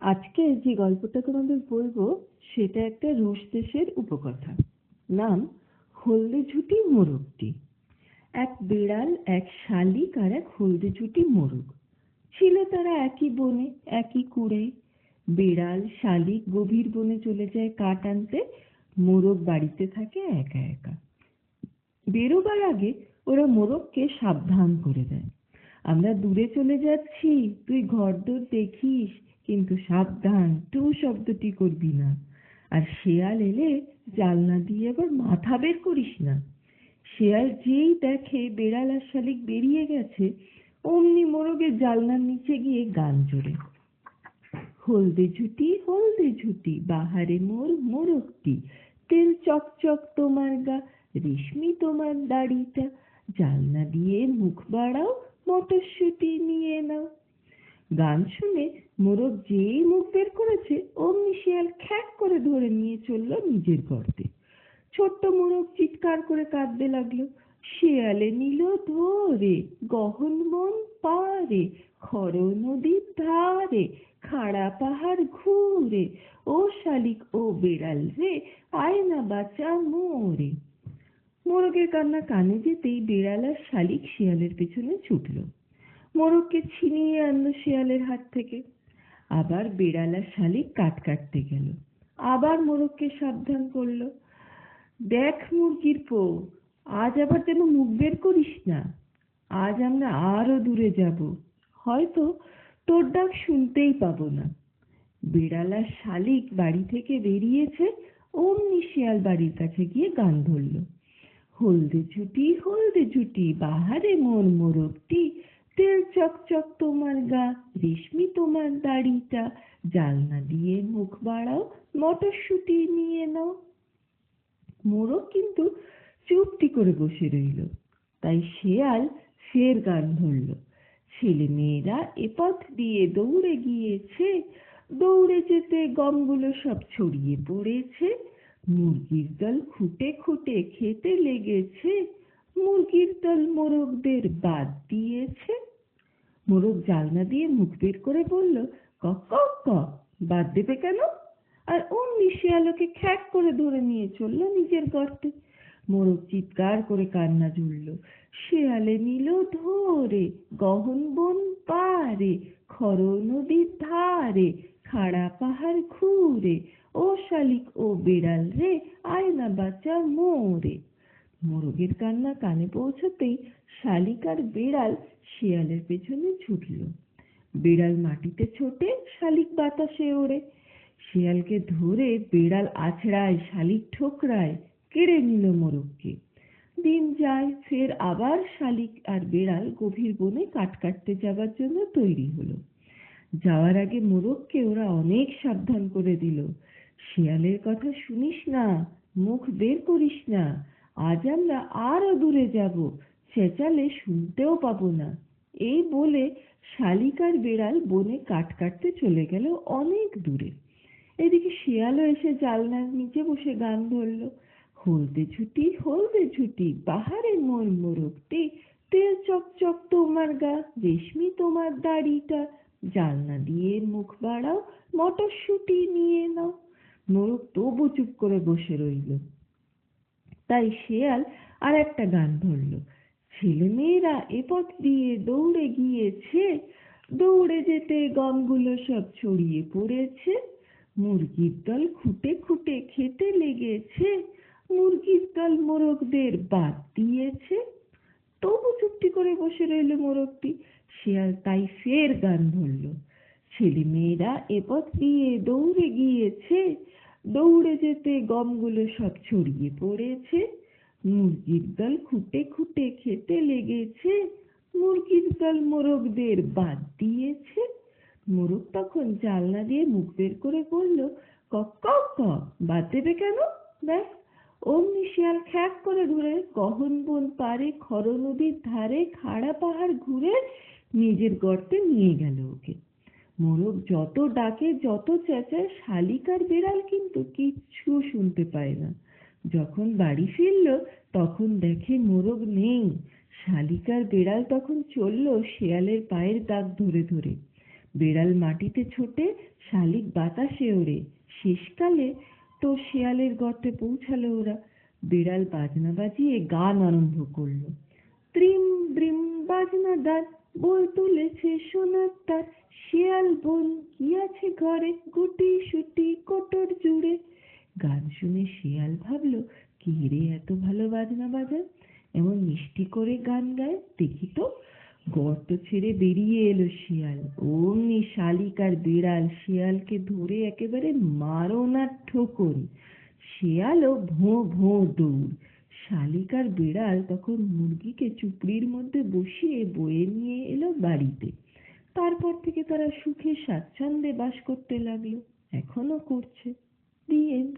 আজকে যে গল্পটা তোমাদের বলবো সেটা একটা রুশ দেশের উপকথা। নাম হলদে-ঝুঁটি মোরগটি। এক বিড়াল, এক শালিক আর এক হলদে-ঝুঁটি মোরগ ছিল। তারা একই বনে, একই কুড়ে। বিড়াল শালিক গভীর বনে চলে যায় কাঠ আনতে, মোরগ বাড়িতে থাকে একা একা। বেরোবার আগে ওরা মোরগকে সাবধান করে দেয়, আমরা দূরে চলে যাচ্ছি, তুই ঘরদোর দেখিস, কিন্তু সাবধান, টু শব্দটি করবি না। আর শেয়াল এলে জানলা দিয়ে আবার মাথা বের করিস না। শেয়াল যেই দেখে বেড়াল আর শালিক বেরিয়ে গেছে, অমনি মোরগের জানলার নিচে গিয়ে গান জোরে। হলদে ঝুঁটি বাহারে মোর মোরগটি, তেল চকচক তোমার গা, রেশমি তোমার দাড়িটা, জানলা দিয়ে মুখ বাড়াও, মটরশুঁটি নিয়ে নাও। গান শুনে মোরগ যেই মুখ বের করেছে, অমনি শিয়াল খ্যাক করে ধরে নিয়ে চললো নিজের গর্তে। ছোট্ট মোরগ চিৎকার করে কাঁদতে লাগলো। শেয়ালে নিল ধরে, গহন বন পারে, খর নদীর ধারে, খাড়া পাহাড় ঘুরে, ও শালিক ও বেড়াল রে, আয় না বাঁচা মোরে। মোরগের কান্না কানে যেতেই বেড়াল আর শালিক শিয়ালের পেছনে ছুটল, মোরগকে ছিনিয়ে আনলো শিয়ালের হাত থেকে। আবার বেড়াল আর শালিক কাঠ কাটতে গেল, আবার মোরগকে সাবধান করলো, দেখ মুরগির পো, আজ আবার যেন মুখ বের করিস না, আজ আমরা আরো দূরে যাব, হয়তো তোর ডাক শুনতেই পাবো না। বিড়াল আর শালিক বাড়ি থেকে বেরিয়েছে, অমনি শিয়াল বাড়ির কাছে গিয়ে গান ধরল। হলদে ঝুঁটি বাহারে মোর মোরগটি, তেল চকচক তোমার গা, রেশমি তোমার দাড়িটা, জানলা দিয়ে মুখ বাড়াও, মটরশুঁটি নিয়ে নাও। মোরগ কিন্তু চুপটি করে বসে রইল। তাই শেয়াল ফের গান ধরল। ছেলে মেয়েরা এপথ দিয়ে দৌড়ে গিয়েছে, দৌড়ে যেতে গমগুলো সব ছড়িয়ে পড়েছে, মুরগির দল খুঁটে খুঁটে খেতে লেগেছে, মুরগির দল মোরগদের বাদ দিয়েছে। মোরগ জানলা দিয়ে মুখ বের করে বলল, কক কক কক, বাদ দেবে কেন? আর অমনি শিয়ালকে খ্যাক করে ধরে নিয়ে চললো নিজের গর্তে। মোরগ চিৎকার করে কান্না জুড়ল। শেয়ালে নিল ধরে, গহন বন পারে, খর নদীর ধারে, খাড়া পাহাড় ঘুরে, ও শালিক ও বেড়াল রে, আয় না বাঁচা মোরে। মোরগের কান্না কানে পৌঁছতেই শালিক আর বেড়াল শিয়ালের পেছনে ছুটল। বেড়াল মাটিতে ছোটে, শালিক বাতাসে ওড়ে। শিয়ালকে ধরে বেড়াল আছড়ায়, শালিক ঠোকরায়, কেড়ে নিল মোরগকে। দিন যায়, ফের আবার শালিক আর বেড়াল গভীর বনে কাঠ কাটতে যাবার জন্য তৈরি হলো। যাওয়ার আগে মোরগকে ওরা অনেক সাবধান করে দিল, শিয়ালের কথা শুনিস না, মুখ বের করিস না, আজ আমরা আরো দূরে যাব, চেঁচালে শুনতেও পাবো না। এই বলে শালিক আর বেড়াল বনে কাঠ কাটতে চলে গেল অনেক দূরে। এদিকে শিয়ালও এসে জানলার নিচে বসে গান ধরল। হলদে ঝুঁটি বাহারে মোর মোরগটি, তেল চকচক তোমার গা, রেশমি তোমার দাড়িটা, জানলা দিয়ে মুখ বাড়াও, মটরশুঁটি নিয়ে নাও। মোরগ তবু চুপ করে বসে রইল। তাই শিয়াল আর একটা গান ধরল। ছেলে মেয়েরা এপথ দিয়ে দৌড়ে গিয়েছে, দৌড়ে যেতে গমগুলো সব ছড়িয়ে পড়েছে, মুরগির দল খুঁটে খুঁটে খেতে লেগেছে, মুরগির দল মোরগদের বাদ দিয়েছে। তবু চুপটি করে বসে রইল মোরগটি। শিয়াল তাই ফের গান ধরল। ছেলে মেয়েরা এপথ দিয়ে দৌড়ে গিয়েছে, দৌড়ে যেতে গমগুলো সব ছড়িয়ে পড়েছে, মুরগির দল খুঁটে খুঁটে খেতে লেগেছে, মুরগির দল মোরগদের বাদ দিয়েছে। মোরগ তখন জানলা দিয়ে মুখ বের করে বলল, কক কক কক, বাদ দেবে কেন? ব্যাস অমনি শিয়াল খ্যাক করে ধরে গহন বন পারে, খর নদীর ধারে, খাড়া পাহাড় ঘুরে নিজের গর্তে নিয়ে গেল ওকে। মোরগ যত ডাকে, যত চেঁচায়, শালিক আর বেড়াল কিন্তু কিচ্ছু শুনতে পায় না। যখন বাড়ি ফিরল তখন দেখে মোরগ নেই। শালিক আর বেড়াল তখন চলল শিয়ালের পায়ের দাগ ধরে ধরে। বিড়াল মাটিতে ছোটে, শালিক বাতাসে ওড়ে, শেষকালে তো শেয়ালের গর্তে পৌঁছালো ওরা। বিড়াল বাজনা বাজিয়ে গান আরম্ভ করলো। ত্রিম ব্রিম বাজনাদার, বই তুলেছে সোনার তার, শিয়াল বোন কি আছে ঘরে, গুটি সুটি কোটর জুড়ে। গান শুনে শিয়াল ভাবলো, কে রে এত ভালো বাজনা বাজায়, এমন মিষ্টি করে গান গায়, দেখি তো। গর্ত ছেড়ে বেরিয়ে এলো শিয়াল। অমনি শালিক আর বিড়াল শিয়ালকে ধরে একেবারে মারণার ঠোকর। শিয়ালও ভোঁ ভোঁ দৌড়। শালিক আর বিড়াল তখন মুরগিকে চুপড়ির মধ্যে বসিয়ে বয়ে নিয়ে এলো বাড়িতে। তারপর থেকে তারা সুখে স্বাচ্ছন্দ্যে বাস করতে লাগলো, এখনো করছে। The end.